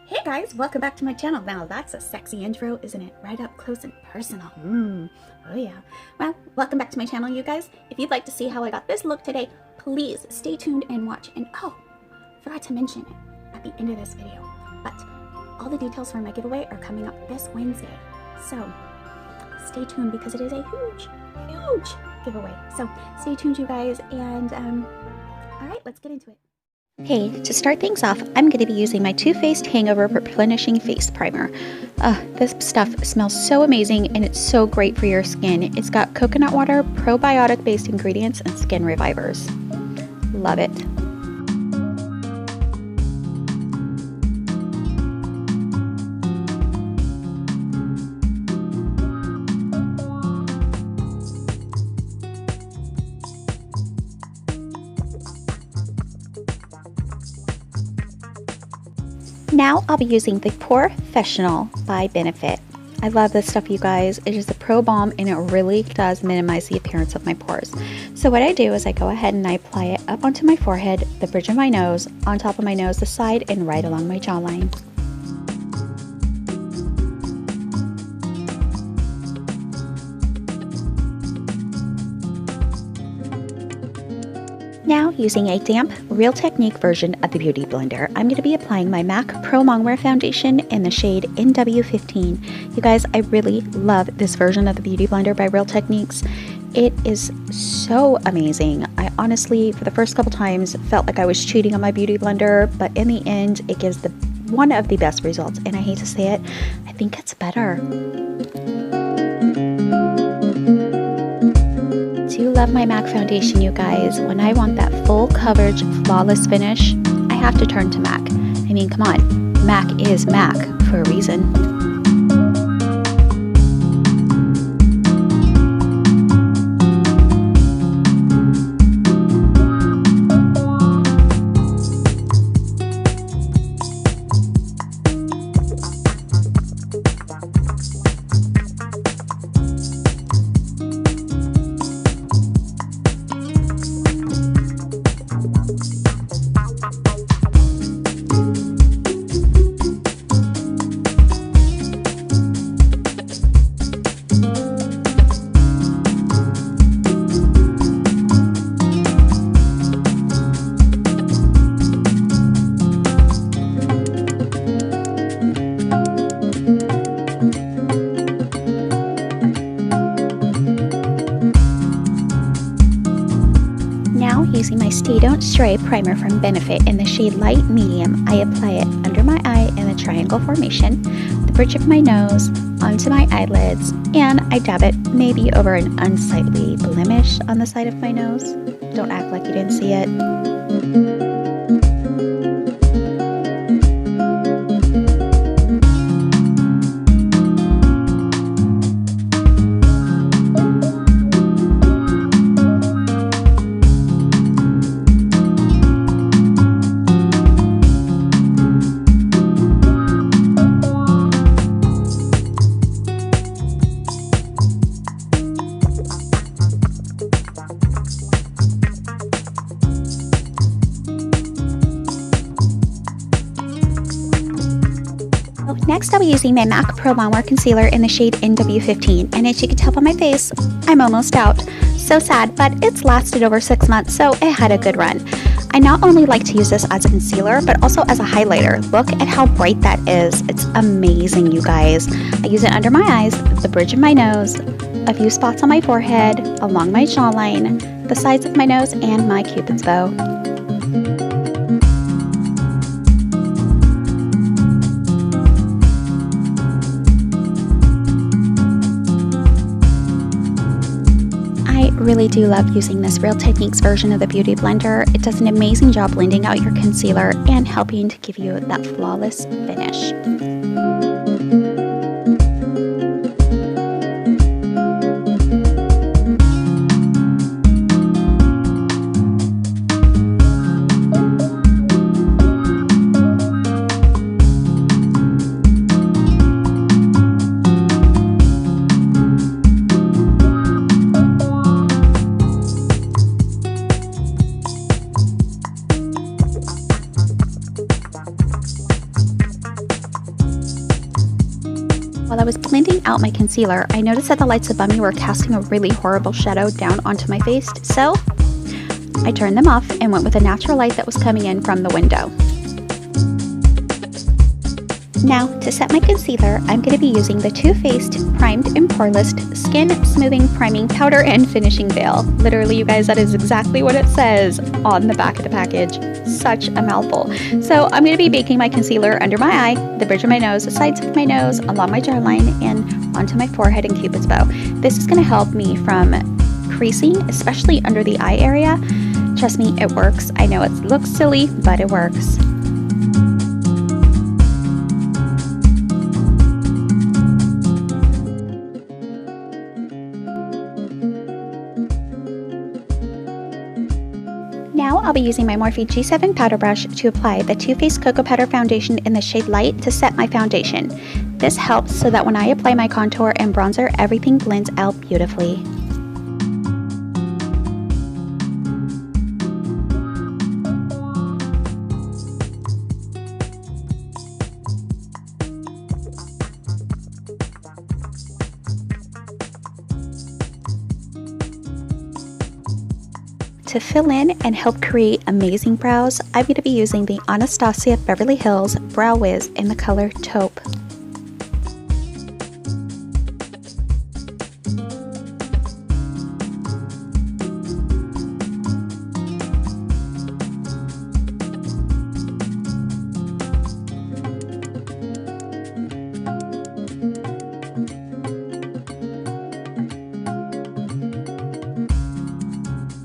Hey guys, welcome back to my channel. Now that's a sexy intro, isn't it? Right up close and personal. Oh yeah. Well, welcome back to my channel, you guys. If you'd like to see how I got this look today, please stay tuned and watch. And oh, forgot to mention it at the end of this video, but all the details for my giveaway are coming up this Wednesday. So stay tuned because it is a huge giveaway. So stay tuned, you guys. And all right, let's get into it. Okay, to start things off, I'm going to be using my Too Faced Hangover Replenishing Face Primer. This stuff smells so amazing and it's so great for your skin. It's got coconut water, probiotic-based ingredients, and skin revivers. Love it. Now I'll be using the Professional by Benefit. I love this stuff, you guys. It is a pro balm and it really does minimize the appearance of my pores. So what I do is I go ahead and I apply it up onto my forehead, the bridge of my nose, on top of my nose, the side, and right along my jawline. Now, using a damp, Real Technique version of the Beauty Blender, I'm going to be applying my MAC Pro Longwear Foundation in the shade NW15. You guys, I really love this version of the Beauty Blender by Real Techniques. It is so amazing. I honestly, for the first couple times, felt like I was cheating on my Beauty Blender, but in the end, it gives one of the best results. And I hate to say it, I think it's better. I do love my MAC foundation, you guys. When I want that full coverage, flawless finish, I have to turn to MAC. I mean, come on, MAC is MAC for a reason. Using my Stay Don't Stray primer from Benefit in the shade Light Medium, I apply it under my eye in a triangle formation, the bridge of my nose, onto my eyelids, and I dab it maybe over an unsightly blemish on the side of my nose. Don't act like you didn't see it. Next, I'll be using my MAC Pro Longwear Concealer in the shade NW15, and as you can tell by my face, I'm almost out. So sad, but it's lasted over 6 months, so it had a good run. I not only like to use this as a concealer, but also as a highlighter. Look at how bright that is. It's amazing, you guys. I use it under my eyes, the bridge of my nose, a few spots on my forehead, along my jawline, the sides of my nose, and my Cupid's bow. I really do love using this Real Techniques version of the Beauty Blender. It does an amazing job blending out your concealer and helping to give you that flawless finish. While I was blending out my concealer, I noticed that the lights above me were casting a really horrible shadow down onto my face, so I turned them off and went with a natural light that was coming in from the window. Now, to set my concealer, I'm going to be using the Too Faced Primed and Poreless Skin Smoothing Priming Powder and Finishing Veil. Literally, you guys, that is exactly what it says on the back of the package. Such a mouthful. So I'm going to be baking my concealer under my eye, the bridge of my nose, the sides of my nose, along my jawline, and onto my forehead and Cupid's bow. This is going to help me from creasing, especially under the eye area. Trust me, it works. I know it looks silly, but it works. Now I'll be using my Morphe G7 powder brush to apply the Too Faced Cocoa Powder Foundation in the shade Light to set my foundation. This helps so that when I apply my contour and bronzer, everything blends out beautifully. To fill in and help create amazing brows, I'm going to be using the Anastasia Beverly Hills Brow Wiz in the color Taupe.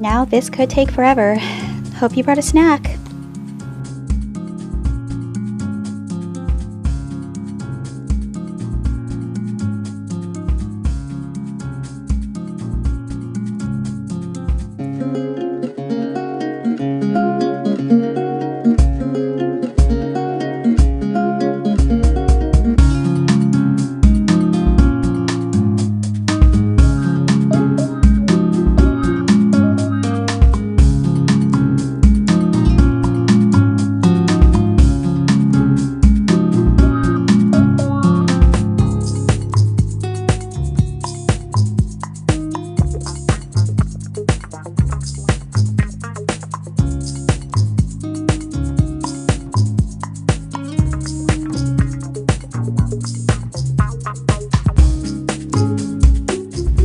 Now this could take forever. Hope you brought a snack.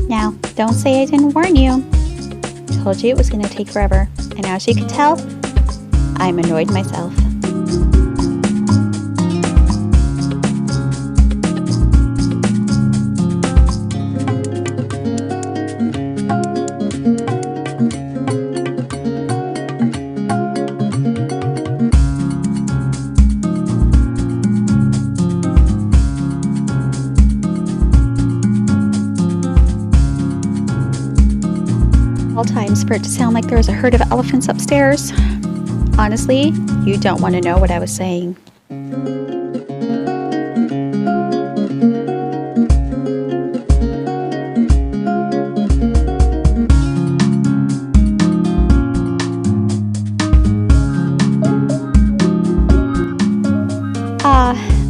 Now, don't say I didn't warn you. Told you it was going to take forever. And as you can tell, I'm annoyed myself. All times for it to sound like there's a herd of elephants upstairs. Honestly, you don't want to know what I was saying.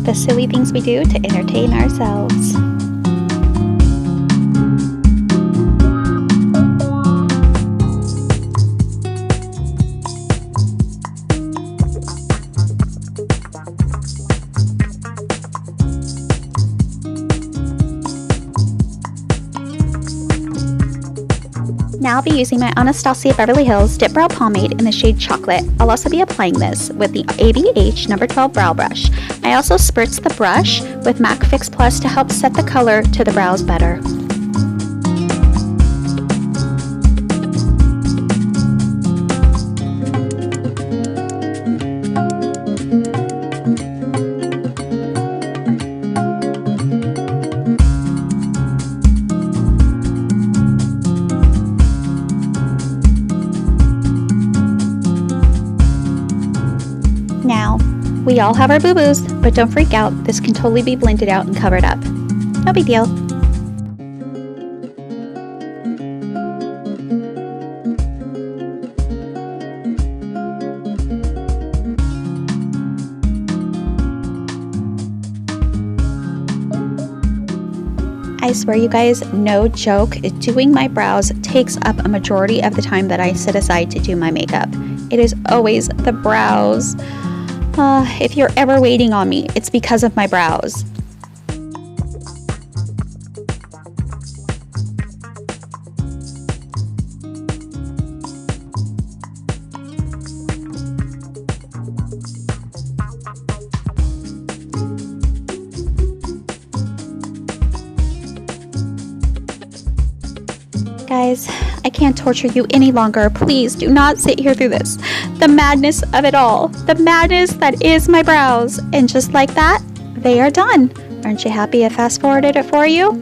The silly things we do to entertain ourselves. Now I'll be using my Anastasia Beverly Hills Dip Brow Pomade in the shade Chocolate. I'll also be applying this with the ABH number 12 brow brush. I also spritz the brush with MAC Fix Plus to help set the color to the brows better. Now, we all have our boo-boos, but don't freak out. This can totally be blended out and covered up. No big deal. I swear you guys, no joke, doing my brows takes up a majority of the time that I sit aside to do my makeup. It is always the brows. If you're ever waiting on me, it's because of my brows. Guys, I can't torture you any longer. Please do not sit here through this. The madness of it all. The madness that is my brows. And just like that, they are done. Aren't you happy I fast forwarded it for you?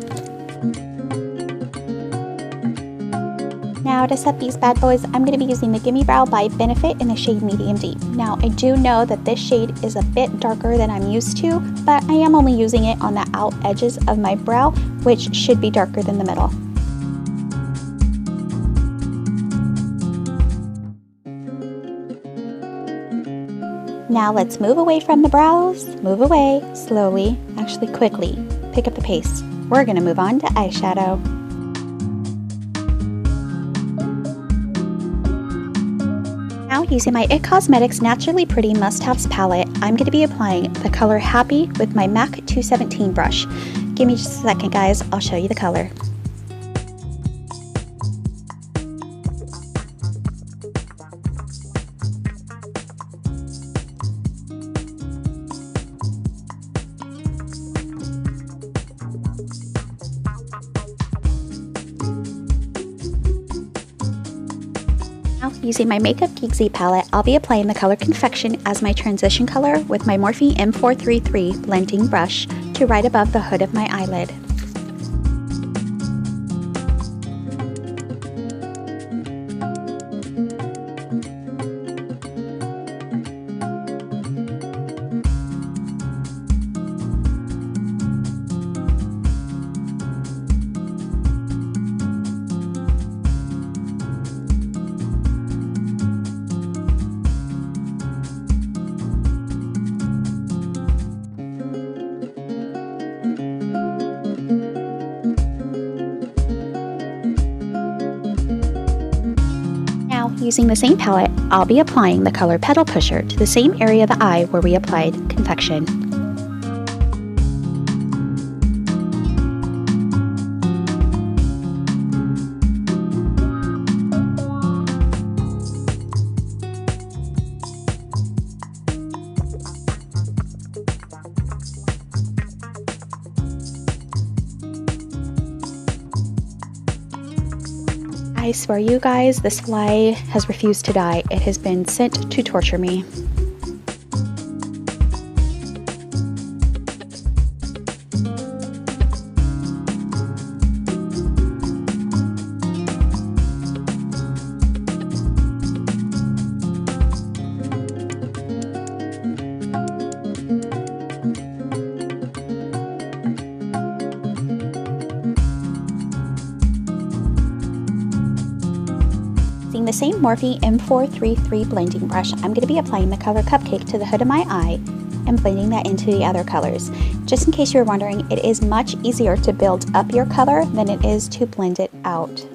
Now to set these bad boys, I'm going to be using the Gimme Brow by Benefit in the shade Medium Deep. Now I do know that this shade is a bit darker than I'm used to, but I am only using it on the out edges of my brow, which should be darker than the middle. Now let's move away from the brows, move away, slowly, actually quickly, pick up the pace. We're gonna move on to eyeshadow. Now using my IT Cosmetics Naturally Pretty Must-Haves palette, I'm gonna be applying the color Happy with my MAC 217 brush. Give me just a second guys, I'll show you the color. Using my Makeup Geeksy palette, I'll be applying the color Confection as my transition color with my Morphe M433 blending brush to right above the hood of my eyelid. Using the same palette, I'll be applying the color Petal Pusher to the same area of the eye where we applied Confection. I swear you guys, this fly has refused to die. It has been sent to torture me. The same Morphe M433 blending brush, I'm going to be applying the color Cupcake to the hood of my eye and blending that into the other colors. Just in case you're wondering, it is much easier to build up your color than it is to blend it out.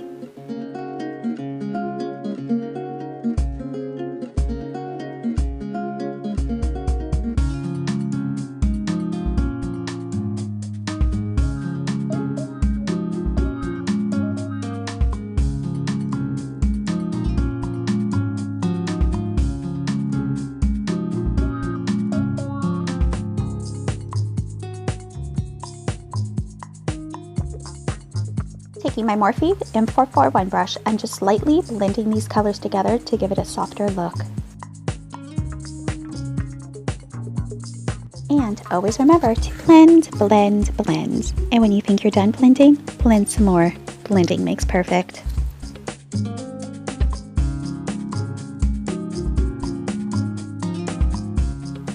Taking my Morphe M441 brush, I'm just lightly blending these colors together to give it a softer look. And always remember to blend, blend, blend. And when you think you're done blending, blend some more. Blending makes perfect.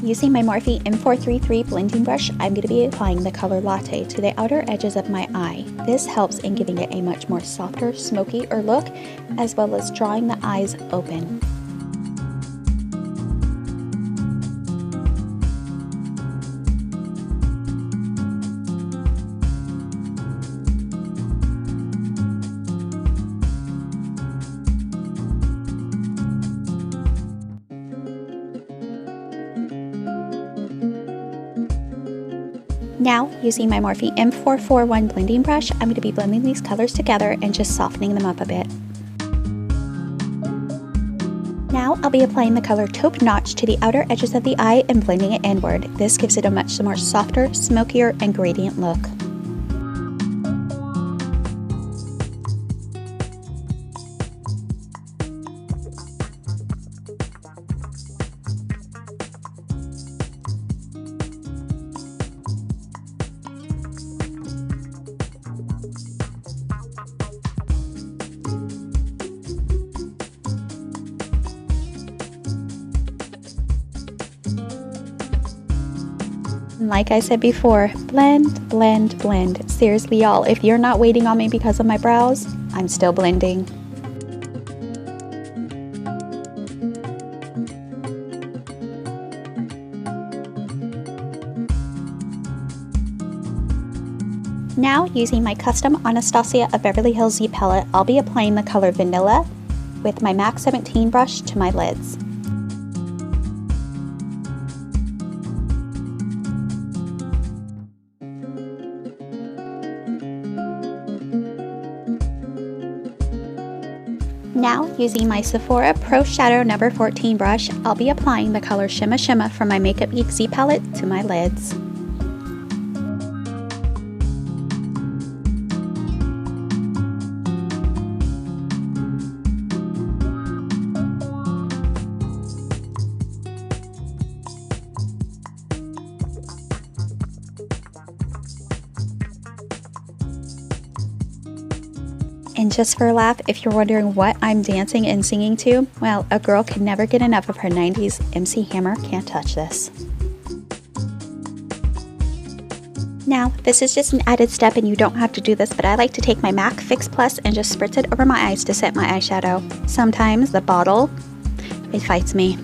Using my Morphe M433 blending brush, I'm going to be applying the color Latte to the outer edges of my eye. This helps in giving it a much more softer, smokier look, as well as drawing the eyes open. Now, using my Morphe M441 blending brush, I'm going to be blending these colors together and just softening them up a bit. Now, I'll be applying the color Taupe Notch to the outer edges of the eye and blending it inward. This gives it a much more softer, smokier, and gradient look. Like I said before, blend, blend, blend. Seriously, y'all, if you're not waiting on me because of my brows, I'm still blending. Now, using my custom Anastasia of Beverly Hills Z palette, I'll be applying the color Vanilla with my MAC 17 brush to my lids. Now, using my Sephora Pro Shadow No. 14 brush, I'll be applying the color Shimma Shimma from my Makeup Geek Z palette to my lids. And just for a laugh, if you're wondering what I'm dancing and singing to, well, a girl can never get enough of her 90s MC Hammer Can't Touch This. Now, this is just an added step and you don't have to do this, but I like to take my MAC Fix Plus and just spritz it over my eyes to set my eyeshadow. Sometimes the bottle, it fights me.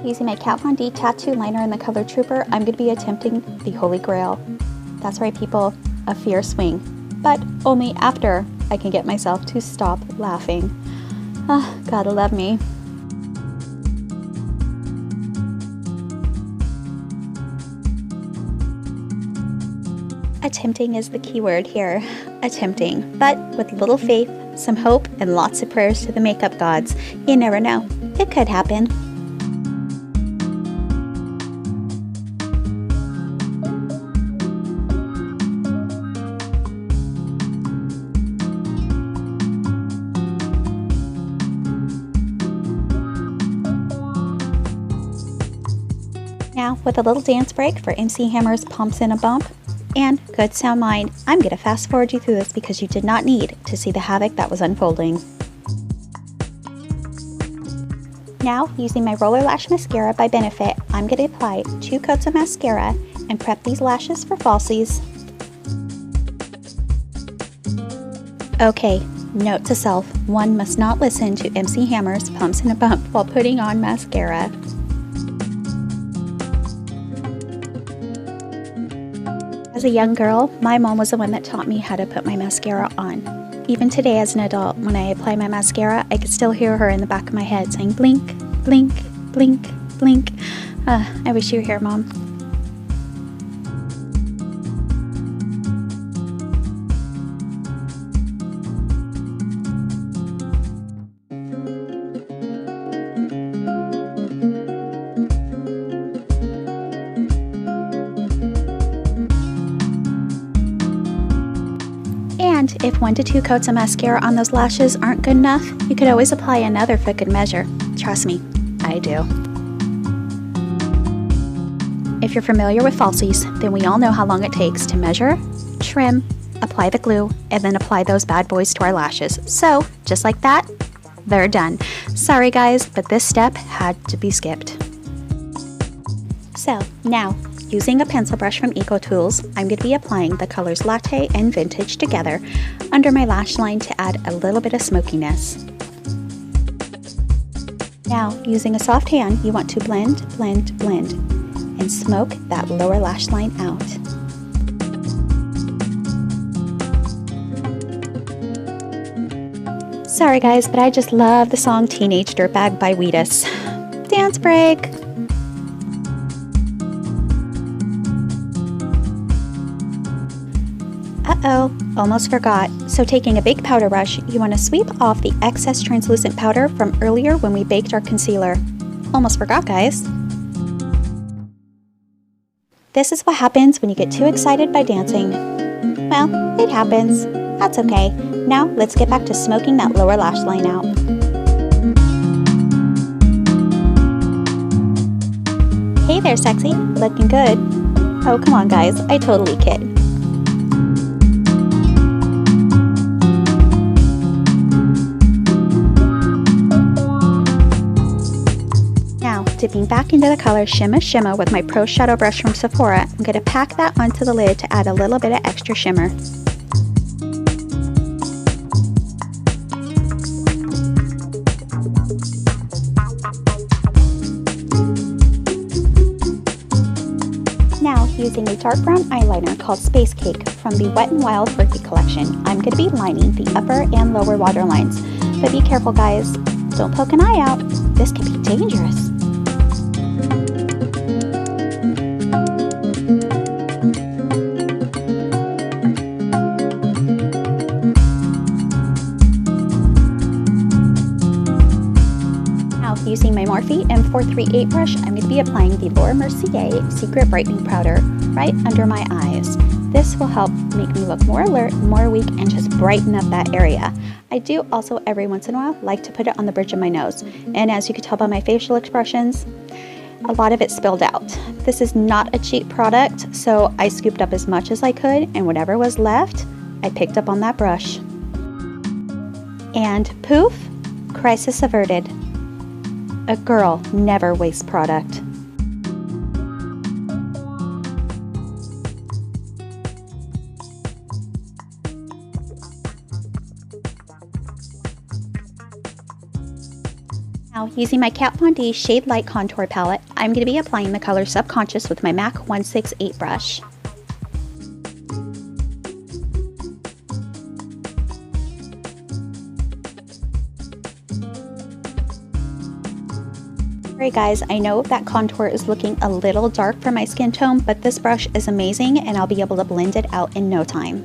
Using my Kat Von D tattoo liner in the color Trooper, I'm going to be attempting the Holy Grail. That's right, people, a fierce swing, but only after I can get myself to stop laughing. Ah, gotta love me. Attempting is the key word here, attempting, but with little faith, some hope, and lots of prayers to the makeup gods. You never know, it could happen. Now, with a little dance break for MC Hammer's Pumps in a Bump and Good Sound Mind, I'm going to fast forward you through this because you did not need to see the havoc that was unfolding. Now, using my Roller Lash Mascara by Benefit, I'm going to apply 2 coats of mascara and prep these lashes for falsies. Okay, note to self, one must not listen to MC Hammer's Pumps in a Bump while putting on mascara. As a young girl, my mom was the one that taught me how to put my mascara on. Even today as an adult, when I apply my mascara, I can still hear her in the back of my head saying blink, blink, blink, blink. I wish you were here, Mom. And if 1 to 2 coats of mascara on those lashes aren't good enough, you could always apply another for good measure. Trust me, I do. If you're familiar with falsies, then we all know how long it takes to measure, trim, apply the glue, and then apply those bad boys to our lashes. So, just like that, they're done. Sorry guys, but this step had to be skipped. So, now, using a pencil brush from Eco Tools, I'm going to be applying the colors Latte and Vintage together under my lash line to add a little bit of smokiness. Now, using a soft hand, you want to blend, blend, blend, and smoke that lower lash line out. Sorry guys, but I just love the song Teenage Dirtbag by Wheatus. Dance break! Uh-oh, almost forgot. So taking a big powder brush, you want to sweep off the excess translucent powder from earlier when we baked our concealer. Almost forgot, guys. This is what happens when you get too excited by dancing. Well, it happens. That's okay. Now let's get back to smoking that lower lash line out. Hey there, sexy. Looking good. Oh, come on, guys. I totally kid. Now, dipping back into the color Shimma Shimma with my Pro Shadow Brush from Sephora, I'm going to pack that onto the lid to add a little bit of extra shimmer. Now, using a dark brown eyeliner called Space Cake from the Wet n Wild Furky collection, I'm going to be lining the upper and lower waterlines. But be careful, guys. Don't poke an eye out. This can be dangerous. Using my Morphe M438 brush, I'm going to be applying the Laura Mercier Secret Brightening Powder right under my eyes. This will help make me look more alert, more awake, and just brighten up that area. I do also every once in a while like to put it on the bridge of my nose, and as you can tell by my facial expressions, a lot of it spilled out. This is not a cheap product, so I scooped up as much as I could, and whatever was left, I picked up on that brush. And poof, crisis averted. A girl never wastes product. Now, using my Kat Von D Shade Light Contour Palette, I'm going to be applying the color Subconscious with my MAC 168 brush. Alright guys, I know that contour is looking a little dark for my skin tone, but this brush is amazing and I'll be able to blend it out in no time.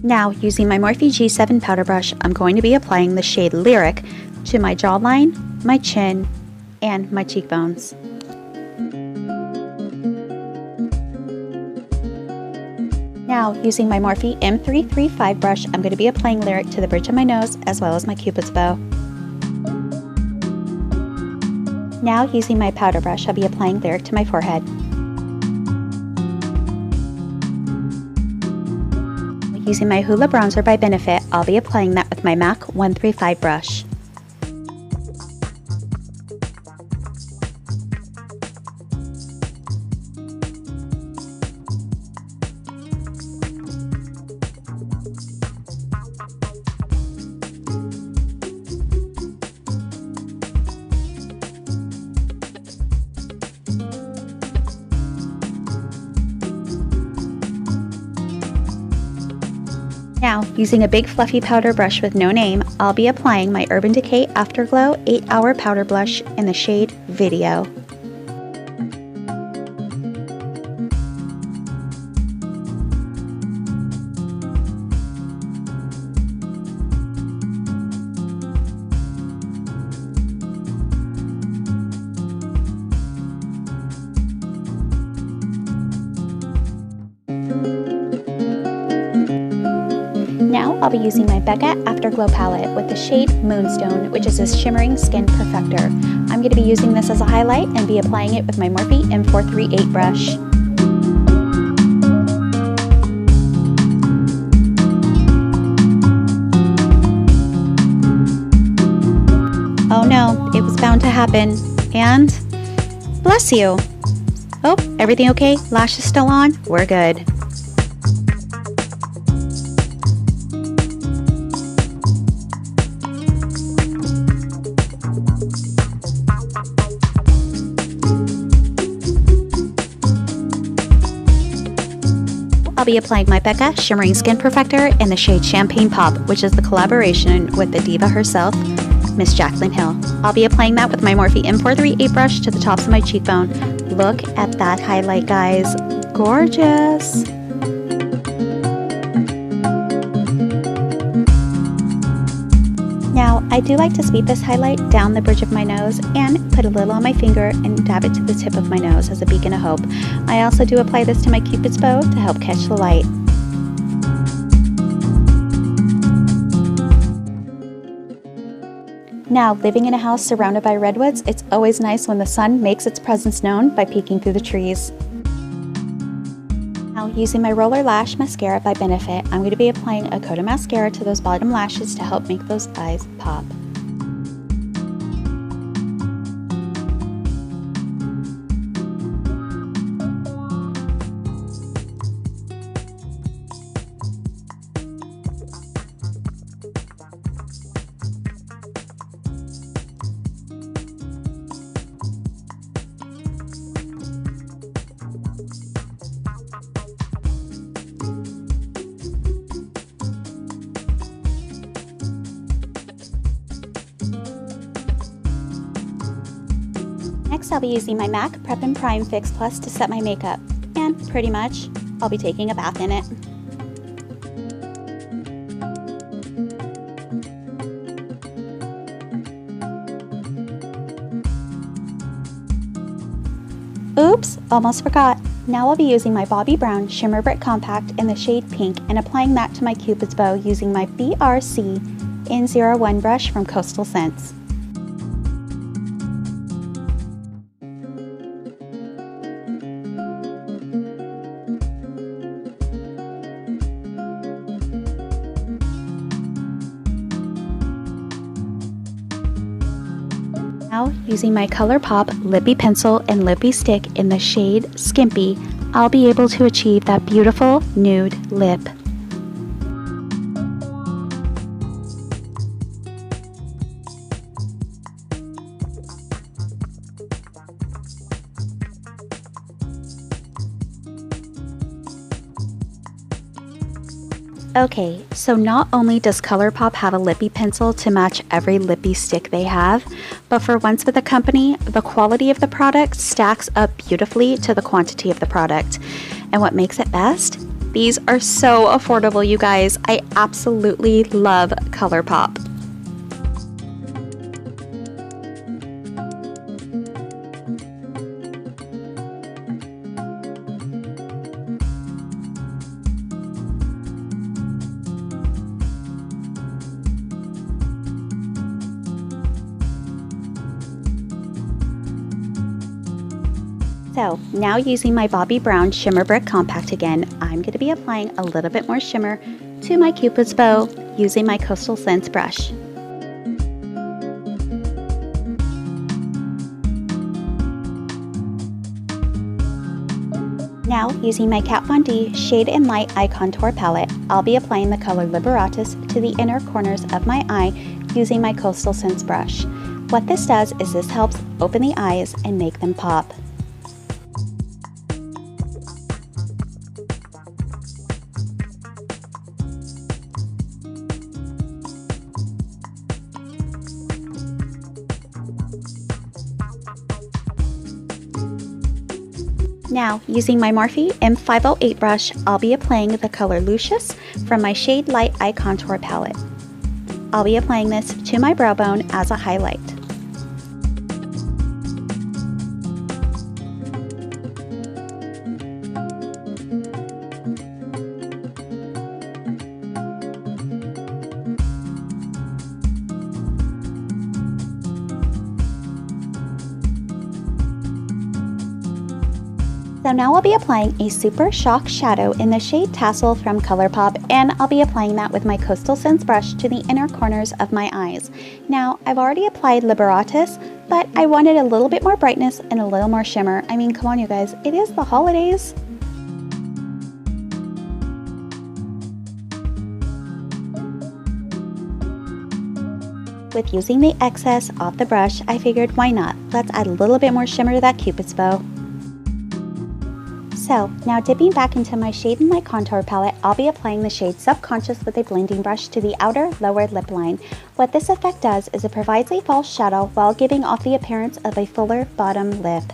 Now, using my Morphe G7 powder brush, I'm going to be applying the shade Lyric to my jawline, my chin, and my cheekbones. Now, using my Morphe M335 brush, I'm going to be applying Lyric to the bridge of my nose as well as my Cupid's bow. Now, using my powder brush, I'll be applying Lyric to my forehead. Using my Hoola Bronzer by Benefit, I'll be applying that with my MAC 135 brush. Now, using a big fluffy powder brush with no name, I'll be applying my Urban Decay Afterglow 8-Hour Powder Blush in the shade Video. Now I'll be using my Becca Afterglow palette with the shade Moonstone, which is a shimmering skin perfector. I'm going to be using this as a highlight and be applying it with my Morphe M438 brush. Oh no, it was bound to happen. And bless you. Oh, everything okay? Lashes still on? We're good. I'll be applying my Becca Shimmering Skin Perfector in the shade Champagne Pop, which is the collaboration with the diva herself, Miss Jaclyn Hill. I'll be applying that with my Morphe M438 brush to the tops of my cheekbone. Look at that highlight, guys. Gorgeous! Now, I do like to sweep this highlight down the bridge of my nose and put a little on my finger and dab it to the tip of my nose as a beacon of hope. I also do apply this to my Cupid's bow to help catch the light. Now, living in a house surrounded by redwoods, it's always nice when the sun makes its presence known by peeking through the trees. Now, using my Roller Lash Mascara by Benefit, I'm going to be applying a coat of mascara to those bottom lashes to help make those eyes pop. Next, I'll be using my MAC Prep and Prime Fix Plus to set my makeup, and pretty much, I'll be taking a bath in it. Oops, almost forgot. Now I'll be using my Bobbi Brown Shimmer Brick Compact in the shade Pink and applying that to my Cupid's bow using my BRC N01 brush from Coastal Scents. Now, using my ColourPop Lippy Pencil and Lippy Stick in the shade Skimpy, I'll be able to achieve that beautiful nude lip. Okay, so not only does ColourPop have a lippy pencil to match every lippy stick they have, but for once with the company, the quality of the product stacks up beautifully to the quantity of the product. And what makes it best? These are so affordable, you guys. I absolutely love ColourPop. So now using my Bobbi Brown Shimmer Brick Compact again, I'm going to be applying a little bit more shimmer to my Cupid's bow using my Coastal Scents brush. Now using my Kat Von D Shade and Light Eye Contour Palette, I'll be applying the color Liberatus to the inner corners of my eye using my Coastal Scents brush. What this does is this helps open the eyes and make them pop. Now, using my Morphe M508 brush, I'll be applying the color Lucius from my Shade Light Eye Contour Palette. I'll be applying this to my brow bone as a highlight. So now I'll be applying a Super Shock Shadow in the shade Tassel from ColourPop, and I'll be applying that with my Coastal Scents brush to the inner corners of my eyes. Now, I've already applied Liberatus, but I wanted a little bit more brightness and a little more shimmer. I mean, come on you guys, it is the holidays. With using the excess off the brush, I figured why not? Let's add a little bit more shimmer to that Cupid's bow. So now dipping back into my Shade and Light contour palette, I'll be applying the shade Subconscious with a blending brush to the outer lower lip line. What this effect does is it provides a false shadow while giving off the appearance of a fuller bottom lip.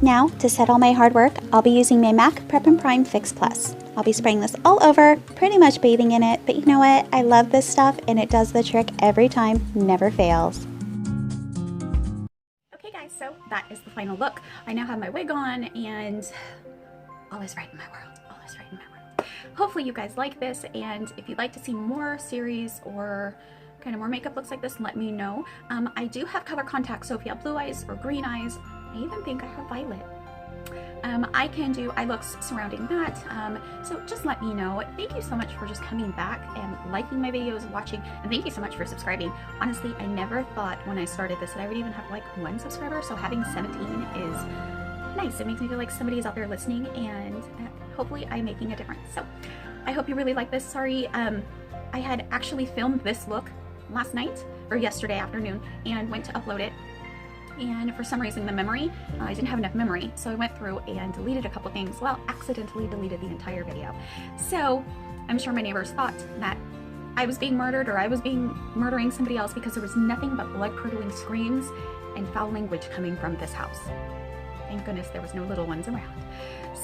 Now, to set all my hard work, I'll be using my MAC Prep and Prime Fix Plus. I'll be spraying this all over, pretty much bathing in it, but you know what? I love this stuff and it does the trick every time, never fails. Okay guys, so that is the final look. I now have my wig on and all is right in my world. All is right in my world. Hopefully you guys like this, and if you'd like to see more series or kind of more makeup looks like this, let me know. I do have color contacts, so if you have blue eyes or green eyes, I even think I have violet. I can do eye looks surrounding that, so just let me know. Thank you so much for just coming back and liking my videos, watching, and thank you so much for subscribing. Honestly, I never thought when I started this that I would even have like 1 subscriber, so having 17 is nice. It makes me feel like somebody is out there listening, and hopefully I'm making a difference. So I hope you really like this. Sorry, I had actually filmed this look last night or yesterday afternoon and went to upload it, and for some reason the memory, I didn't have enough memory, so I went through and deleted a couple things. Well, accidentally deleted the entire video. So I'm sure my neighbors thought that I was being murdered or I was murdering somebody else, because there was nothing but blood-curdling screams and foul language coming from this house. Thank goodness there was no little ones around.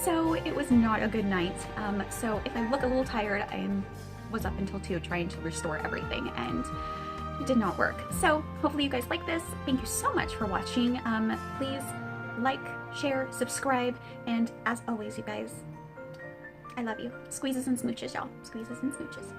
So it was not a good night. So if I look a little tired, I was up until 2 trying to restore everything, and it did not work. So hopefully you guys like this. Thank you so much for watching. Please like, share, subscribe, and as always, you guys, I love you. Squeezes and smooches, y'all. Squeezes and smooches.